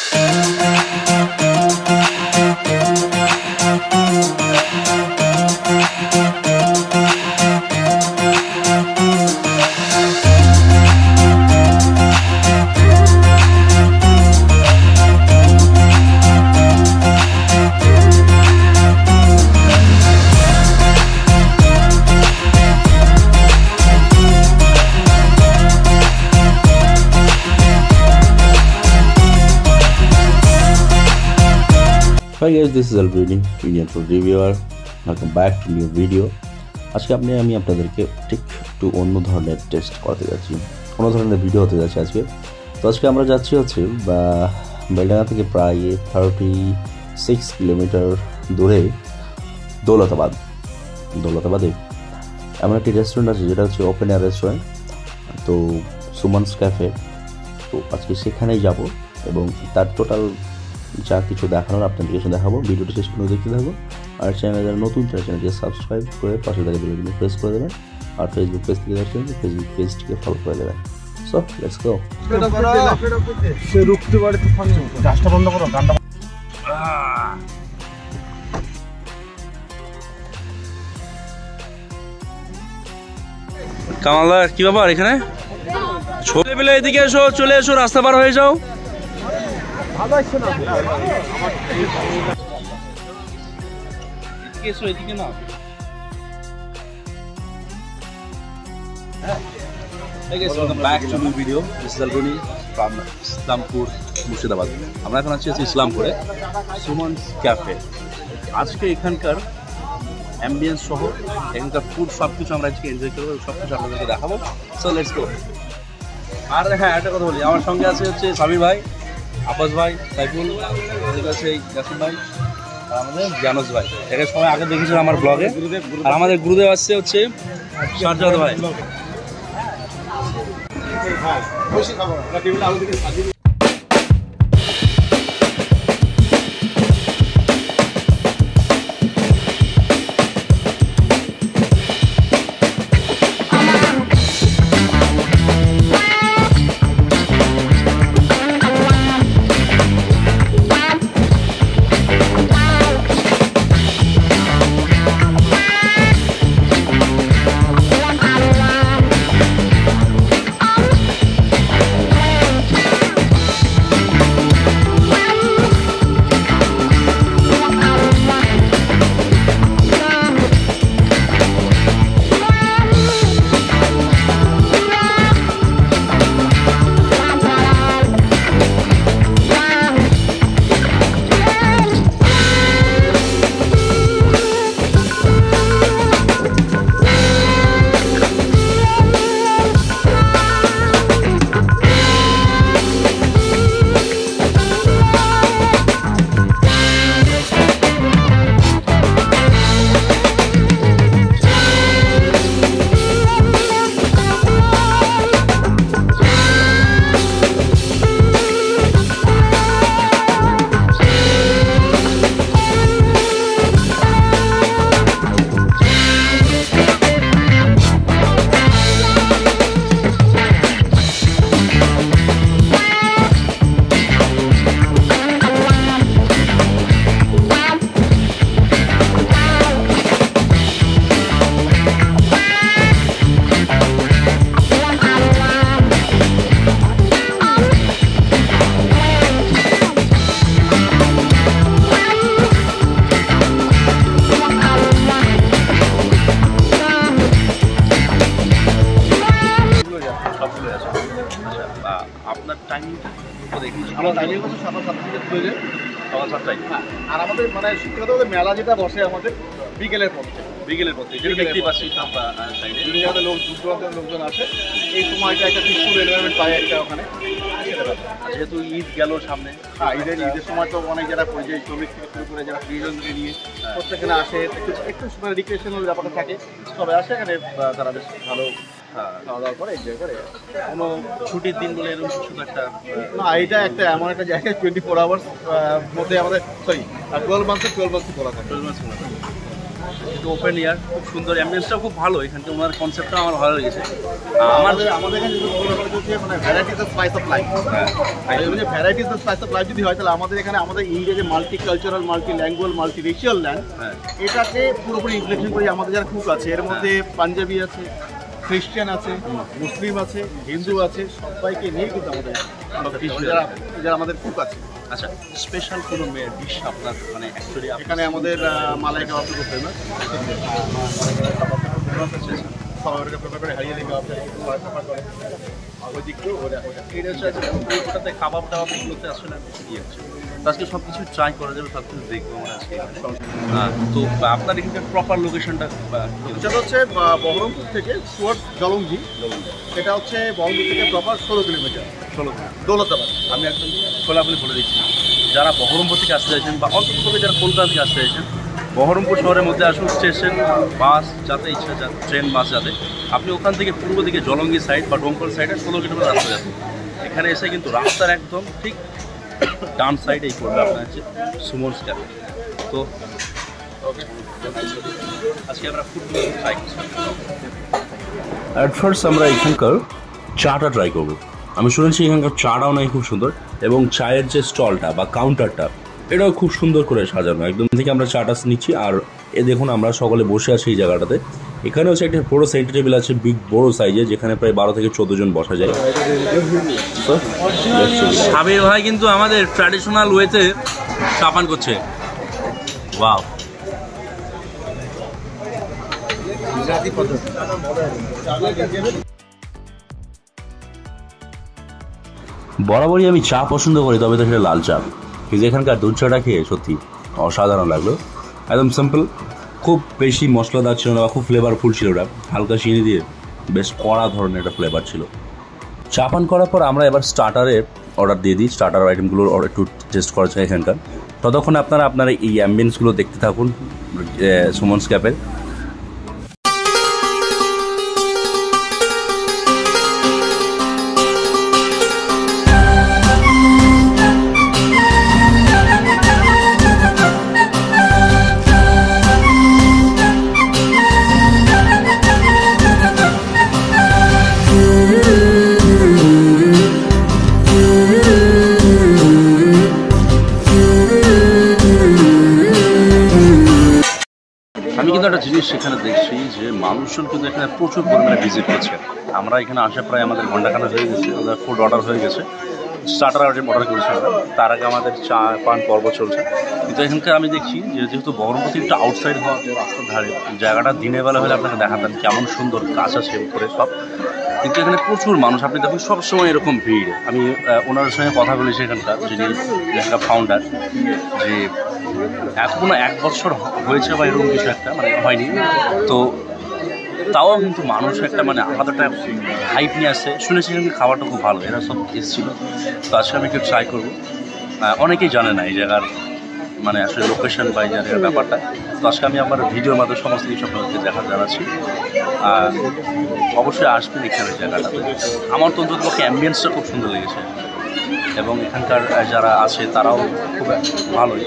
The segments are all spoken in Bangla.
Hi guys, this is Alvini, Indian food reviewer. Welcome back to new video. আজকে আমি আপনাদেরকে ঠিক একটু অন্য ধরনের টেস্ট করতে যাচ্ছি, অন্য ধরনের ভিডিও হতে যাচ্ছে আজকে। তো আজকে আমরা যাচ্ছি হচ্ছে বেলডাঙ্গা থেকে প্রায় 36 কিলোমিটার দূরে দৌলতাবাদে এমন একটি রেস্টুরেন্ট আছে যেটা হচ্ছে ওপেন এয়ার রেস্টুরেন্ট, তো সুমনস ক্যাফে। তো আজকে সেখানেই যাব এবং তার টোটাল যা কিছু দেখানোর আপনাদেরকে দেখাবো। ভিডিওটি শেষ পর্যন্ত দেখতে থাকবো। আর চ্যানেলে যারা নতুন চ্যানেলটিকে সাবস্ক্রাইব করে পাশে থাকা বেল আইকনটি প্রেস করে দেবেন। আর ফেসবুক পেজ থেকে দেখছেন ফেসবুক পেজটিকে ফলো করে দেবেন। So let's go. সে রুখতে পারে তুফান, গাছটা বন্ধ করো, গানটা। কামালদা কি ব্যাপার এখানে? ছোলে পেলে এদিকে এসো, চলে এসো, রাস্তা পার হয়ে যাও। এদিকে না, back to new video. This is Alboni from Islampur, Murshidabad. আমরা এখন আছি ইসলামপুরে সুমনস ক্যাফে। আজকে এখানকার অ্যাম্বিয়েন্স সহ এখানকার ফুড সব কিছু আমরা আজকে এনজয় করবো, সব কিছু আপনাদেরকে দেখাবো। So let's go. আর হ্যাঁ, একটা কথা বলি, আমার সঙ্গে আছে হচ্ছে সাবির ভাই, আব্বাস ভাই, সাইফুল, আমাদের কাছে ইয়াসিন ভাই, আর আমাদের জানোস ভাই। এর সময় আগে দেখেছিল আমার ব্লগে। আর আমাদের গুরুদেব আসছে হচ্ছে শারজাদ ভাই। আপনার টাইমিংটা দেখুন, আমার টাইমিং হচ্ছে সকাল 7টা থেকে খুলে যায়, সকাল 7টায়। আর আমাদের মানে সত্যি কথা বলতে মেলা যেটা বসে আমাদের বিকেলের পর যেটা দেখতেই পাচ্ছি সাইডে বিভিন্ন জায়গাতে লোক দূর দূরান্তের লোকজন আছে। এই সময়টা একটা পিসফুল এনভায়রনমেন্ট পায় একটা ওখানে। যেহেতু ঈদ গেল সামনে, হ্যাঁ ঈদের সময় তো অনেক যারা পরিযায়ী শ্রমিক থেকে শুরু করে যারা প্রিয়জনকে নিয়ে প্রত্যেকখানে আসে, একটু মানে রিক্রিয়েশনাল ব্যাপারটা থাকে, সবাই আসে এখানে। তারা বেশ ভালো খাওয়া দাওয়া করে, এনজয় করে। কোনো ছুটির দিন বলে এরকম কিছু একটা না, এটা একটা এমন একটা জায়গায় 24 আওয়ার্স মধ্যে আমাদের 12 মান্থে খোলা থাকে। একটু ওপেন এয়ার, খুব সুন্দর, অ্যাম্বিয়েন্সটাও খুব ভালো এখানটা, ওনার কনসেপ্টটা আমার ভালো লেগেছে। আমাদের এখানে মানে varieties of spice of life, varieties of spice of life যদি হয় তাহলে আমাদের এখানে আমাদের ইন্ডিয়া যে multi cultural, multi language, multi racial land, এটাকে পুরোপুরি ইনফ্লেকশন করি। আমাদের যারা কুক আছে এর মধ্যে পাঞ্জাবি আছে, খ্রিস্টান আছে, মুসলিম আছে, হিন্দু আছে, সবাইকে নিয়ে কিন্তু আমাদের যারা আমাদের কুক আছে। আচ্ছা, স্পেশাল কোনো ডিশ আপনার মানে অ্যাকচুয়ালি এখানে আমাদের মালাই কাবাব খুব ফেমাস, সবাইকে প্রেফার করে হারিয়ে কাবাব প্রেফার করে। ওই দিক ওটাতে কাবাব টাবাব এগুলোতে আসলে আমি ইয়ে হচ্ছে, আজকে সব কিছু ট্রাই করা যাবে, সব কিছু দেখবো আমরা আজকে। তো আপনার এখানকার প্রপার লোকেশনটা সেটা হচ্ছে বহরমপুর থেকে টুয়ার্ডস জলঙ্গি, এটা হচ্ছে বহরমপুর থেকে প্রপার 16 কিলোমিটার, 16 দৌলতাবাদ। আমি একদম খোলাখুলি বলে দিচ্ছি, যারা বহরমপুর থেকে আসতে চাইছেন বা অন্তত যারা কলকাতা থেকে আসতে চাইছেন, বহরমপুর শহরের মধ্যে আসুন, স্টেশন বাস যাতে ইচ্ছা যাতে, ট্রেন বাস যাতে, আপনি ওখান থেকে পূর্ব দিকে জলঙ্গি সাইড বা ডোমকল সাইডে 16 কিলোমিটার রাস্তা যাবে। এখানে এসে কিন্তু রাস্তার একদম ঠিক ডান সাইডেই পড়বে আপনার হচ্ছে সুমনস ক্যাফে। তো আজকে আমরা ফুডগুলো ট্রাই করছি। অ্যাট ফার্স্ট আমরা এখানকার চাটা ট্রাই করবো। আমি শুনেছি এখানকার চাটাও নাকি খুব সুন্দর, এবং চায়ের যে স্টলটা বা কাউন্টারটা এটাও খুব সুন্দর করে সাজানো। একদম থেকে আমরা চাটা নিচ্ছি, আর এ দেখুন আমরা সকলে বসে আছি এই জায়গাটাতে। এখানে হচ্ছে একটা বড়ো সেন্টার টেবিল আছে, বিগ বড় সাইজে, যেখানে প্রায় 12 থেকে 14 জন বসা যায়। সাবির ভাই কিন্তু আমাদের ট্র্যাডিশনাল ওয়েতে চা পান করছে। ওয়াও, বরাবরই আমি চা পছন্দ করি, তবে তো সেটা লাল চা। কিন্তু এখানকার দুধ চাটা খেয়ে সত্যি অসাধারণ লাগলো। একদম সিম্পল, খুব বেশি মশলাদার ছিল না বা খুব ফ্লেভারফুল ছিল ওটা, হালকা চিনি দিয়ে বেশ কড়া ধরনের একটা ফ্লেভার ছিল। চা পান করার পর আমরা এবার স্টার্টারে অর্ডার দিয়ে দিই। স্টার্টার আইটেমগুলোর একটু টেস্ট করা যায় এখানকার। ততক্ষণ আপনারা এই অ্যাম্বিয়েন্সগুলো দেখতে থাকুন সুমনস ক্যাফের। আমি কিন্তু একটা জিনিস সেখানে দেখছি যে মানুষজন কিন্তু এখানে প্রচুর পরিমাণে ভিজিট করছে। আমরা এখানে আসা প্রায় আমাদের ঘন্টাখানা হয়ে গেছে, আমাদের ফুড অর্ডার হয়ে গেছে, স্টার্টার আইটেম অর্ডার করেছি আমরা, তার আগে আমাদের চা পান পর্ব চলছে। কিন্তু এখানকার আমি দেখছি যে যেহেতু বহরমপুর থেকে একটু আউটসাইড হওয়া রাস্তার ধারে, জায়গাটা দিনের বেলা হলে আপনাকে দেখাতাম কেমন সুন্দর গাছ আছে উপরে সব, কিন্তু এখানে প্রচুর মানুষ, আপনি দেখুন সবসময় এরকম ভিড়। আমি ওনার সঙ্গে কথা বলেছি এখানকার, যিনি এখানকার ফাউন্ডার, যে এখনো 1 বছর হয়েছে বা এরকম কিছু একটা মানে হয়নি, তো তাও কিন্তু মানুষ একটা মানে আলাদা একটা হাইপ নিয়ে আসছে। শুনেছি কিন্তু খাবারটা খুব ভালো, এরা সব এসেছিল। তো আজকে আমি একটু ট্রাই করবো। অনেকেই জানে না এই জায়গার মানে আসলে লোকেশন বা এই জায়গার ব্যাপারটা। তো আজকে আমি আমার ভিডিওর মাধ্যমে সমস্ত কিছু আপনাদেরকে জানাচ্ছি। অবশ্যই আসবেন এখানে জায়গাটা। আমার তো অন্তত পক্ষে অ্যাম্বিয়েন্সটা খুব সুন্দর লেগেছে, এবং এখানকার যারা আছে তারাও খুব ভালোই।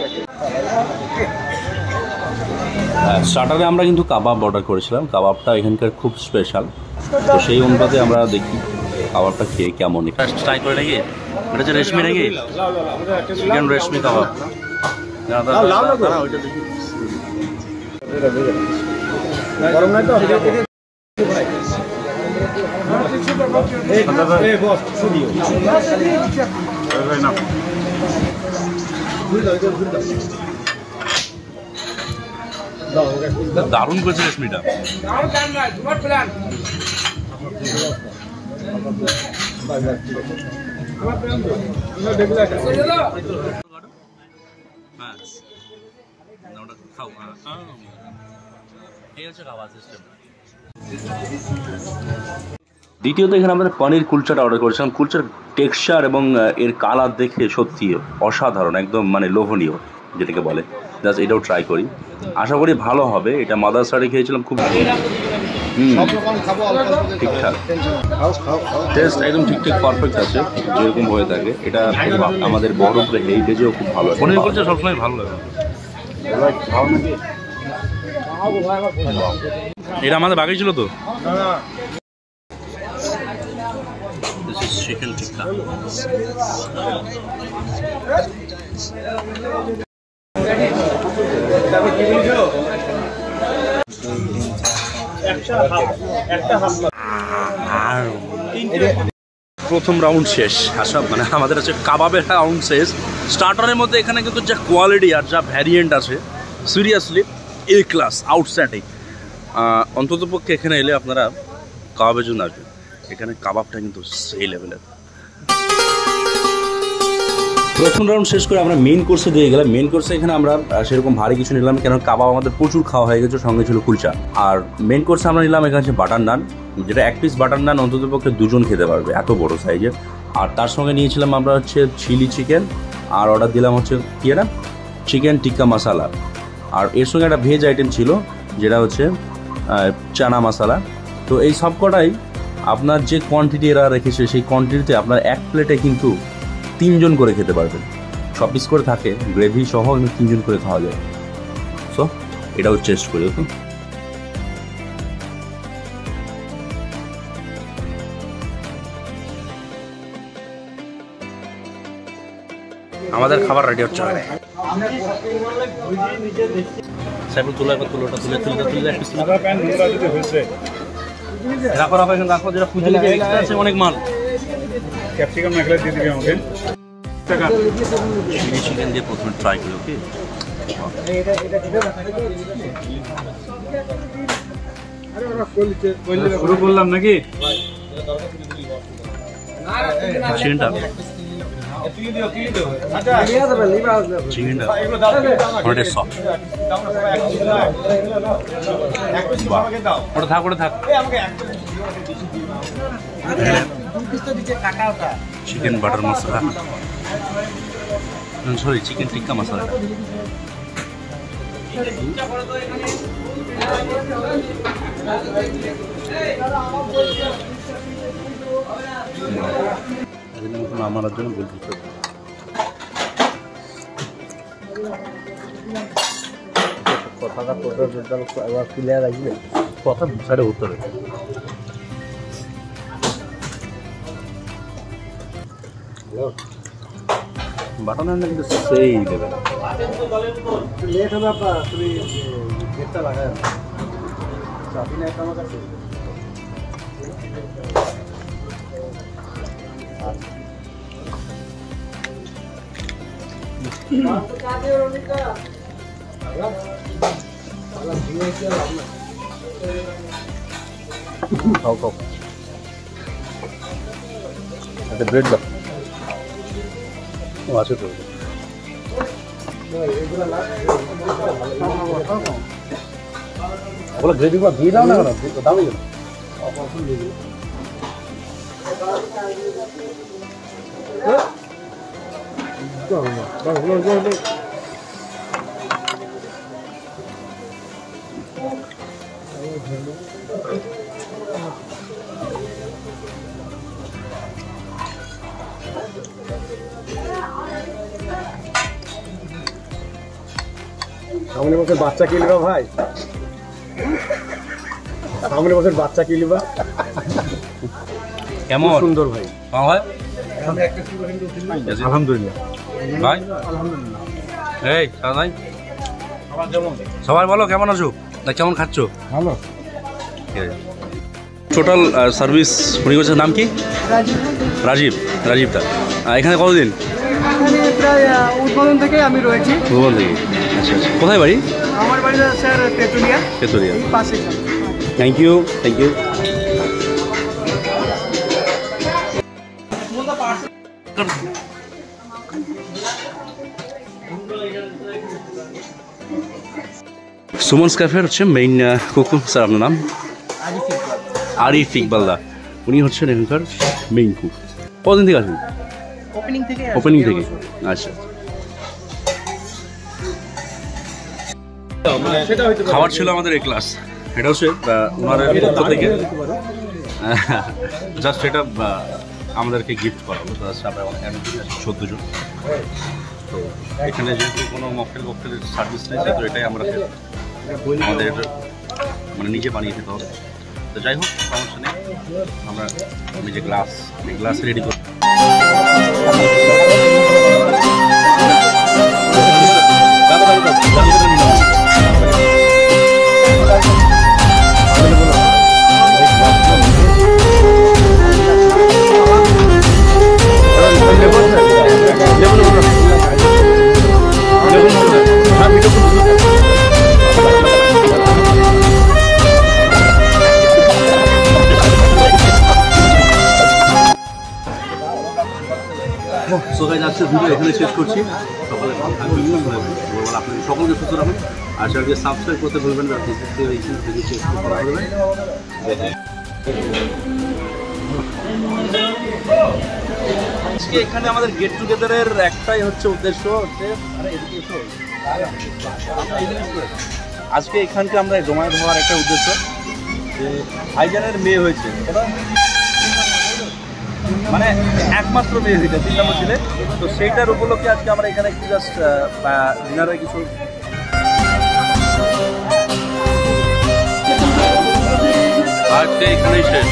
স্টার্টারে আমরা কিন্তু কাবাব অর্ডার করেছিলাম, কাবাবটা এখানকার খুব স্পেশাল। তো সেই অনুপাতে আমরা দেখি কাবাবটা খেয়ে কেমন। ট্রাই করে নাকি এটা হচ্ছে রেশমি নাকি, চিকেন রেশমি কাবাব। দারুণ করেছে রেশমিটা। দ্বিতীয়ত এখানে আমরা পনির কুলচাটা অর্ডার করেছিলাম। কুলচার টেক্সচার এবং এর কালার দেখে সত্যি অসাধারণ, একদম মানে লোভনীয় যেটাকে বলে। জাস্ট এটাও ট্রাই করি, আশা করি ভালো হবে। এটা মাদার সাইডে খেয়েছিলাম, খুব ঠিকঠাক টেস্ট, একদম ঠিকঠাক পারফেক্ট আছে যেরকম হয়ে থাকে। এটা আমাদের বহরমপুরে হেরিটেজেও খুব ভালো। পনির কুলচা সবসময় ভালো লাগে। এটা আমাদের বাকি ছিল তো। চিকেন টিক্কা, প্রথম রাউন্ড শেষ। আচ্ছা মানে আমাদের হচ্ছে কাবাবের রাউন্ড শেষ। স্টার্টারের মধ্যে এখানে কিন্তু যা কোয়ালিটি আর যা ভ্যারিয়েন্ট আছে, সিরিয়াসলি এ ক্লাস, আউটস্ট্যান্ডিং। অন্ততপক্ষে এখানে এলে আপনারা কাবাবের জন্য আসবেন, এখানে কাবাবটা কিন্তু সেই লেভেলের। প্রথম রাউন্ড শেষ করে আমরা মেইন কোর্সে দিয়ে গেলাম। মেইন কোর্সে এখানে আমরা সেরকম ভারী কিছু নিলাম, কেন কাবাব আমাদের প্রচুর খাওয়া হয়ে গেছে, সঙ্গে ছিল কুলচা। আর মেইন কোর্সে আমরা নিলাম এখানে হচ্ছে বাটার নান, যেটা এক পিস বাটার নান অন্ততপক্ষে দুজন খেতে পারবে, এত বড় সাইজের। আর তার সঙ্গে নিয়েছিলাম আমরা হচ্ছে চিলি চিকেন, আর অর্ডার দিলাম হচ্ছে কি এটা চিকেন টিক্কা মশালা। আর এর সঙ্গে একটা ভেজ আইটেম ছিল যেটা হচ্ছে চানা মশালা। তো এই সব কটাই আপনার যে কোয়ান্টিটি এরা রেখেছে সেই কোয়ান্টিটিতে আপনার এক প্লেটে কিন্তু 3 জন করে খেতে পারবেন। 6 পিস করে থাকে, গ্রেভি সহ 3 জন করে খাওয়া যায়। সো এটাও টেস্ট করি। ওকে, আমাদের খাবার রেডি হচ্ছে। সাইকেল তুলে একবার তুলে, ওটা তুলে তুলে তুলে রাখো রাখো, এখানে রাখো, যেটা পুজো আছে অনেক মাল। ক্যাপসিকাম মেখলে দিয়ে দিবি আমাকে। চিলি চিকেন দিয়ে প্রথমে ট্রাই করি। ওকে, শুরু করলাম নাকি? চিকেনটা অনেক সফট। ওটা থাক, ওটা থাক। চিকেন বাটার মশলা, সরি চিকেন টিক্কা মশলা। আমার জন্য বলছি কথাটা ক্লিয়ার আসবে, কথা সাইডে উঠতে হবে। বাটন আনলে কিন্তু সেই দেবে লেট হবে। আপনার তুমি গেটটা লাগায় চাবি না আমার কাছে। খাও খাও, আচ্ছা ব্রেড দাও। ও আছে তো, ওগুলো গ্রেভি গুলো দিয়ে দাও না, কেন দাও না কেন? সামনে বছর বাচ্চা কিনবা ভাই, সামনে বছর বাচ্চা কিনবা। কেমন সুন্দর ভাই। ভাই আলহামদুলিল্লাহ ভাই, এই ভাই সবাই বলো কেমন আছো, না কেমন খাচ্ছ? ভালো। টোটাল সার্ভিস উনি করছেন, নাম কি? রাজীব। রাজীব দা এখানে কতদিন? প্রায় উদ্বোধন থেকে আমি রয়েছি। উদ্বোধন থেকে, আচ্ছা আচ্ছা। কোথায় বাড়ি? আমার বাড়ি স্যার তেতুলিয়া। তেতুলিয়া, পাশে। Thank you, thank you. Suman's ক্যাফের হচ্ছে মেইন কুকুর। স্যার আপনার নাম? আরিফ ইকবাল দা, উনি হচ্ছেন এখানকার মেইন কুক। কতদিন থেকে আসেন? ওপেনিং থেকে। ওপেনিং থেকে, আচ্ছা। খাবার ছিল আমাদের এই ক্লাস, এটা হচ্ছে ওনার পক্ষ থেকে জাস্ট এটা আমাদেরকে গিফট করা হলো। আমরা 14 জন। তো এখানে যেহেতু কোনো মকটেলের সার্ভিস নেই, সেহেতু এটাই আমরা আমাদের এটা মানে নিজে বানিয়ে খেতে হবে। তো যাই হোক, সমস্যা নেই, আমরা নিজে গ্লাস রেডি করি। সো গাইস, আজকের ভিডিও এখানে শেষ করছি। সকালে ভালো থাকবেন, ভোরবেলা আপনাদের সকলকে সুস্থ রাখবেন। আর চ্যানেলকে সাবস্ক্রাইব করতে ভুলবেন না, আজকে এখানে আমাদের গেট টুগেদারের একটাই হচ্ছে উদ্দেশ্য হচ্ছে আজকে এখানকে আমরা জমায়েত হওয়ার একটা উদ্দেশ্য যে ভাইজানের মেয়ে হয়েছে, মানে একমাত্র মেয়ে হয়েছে 3 নম্বর ছেলে। তো সেইটার উপলক্ষে আজকে আমরা এখানে একটু জাস্ট ডিনারে কিছু আজকে এখানেই শেষ।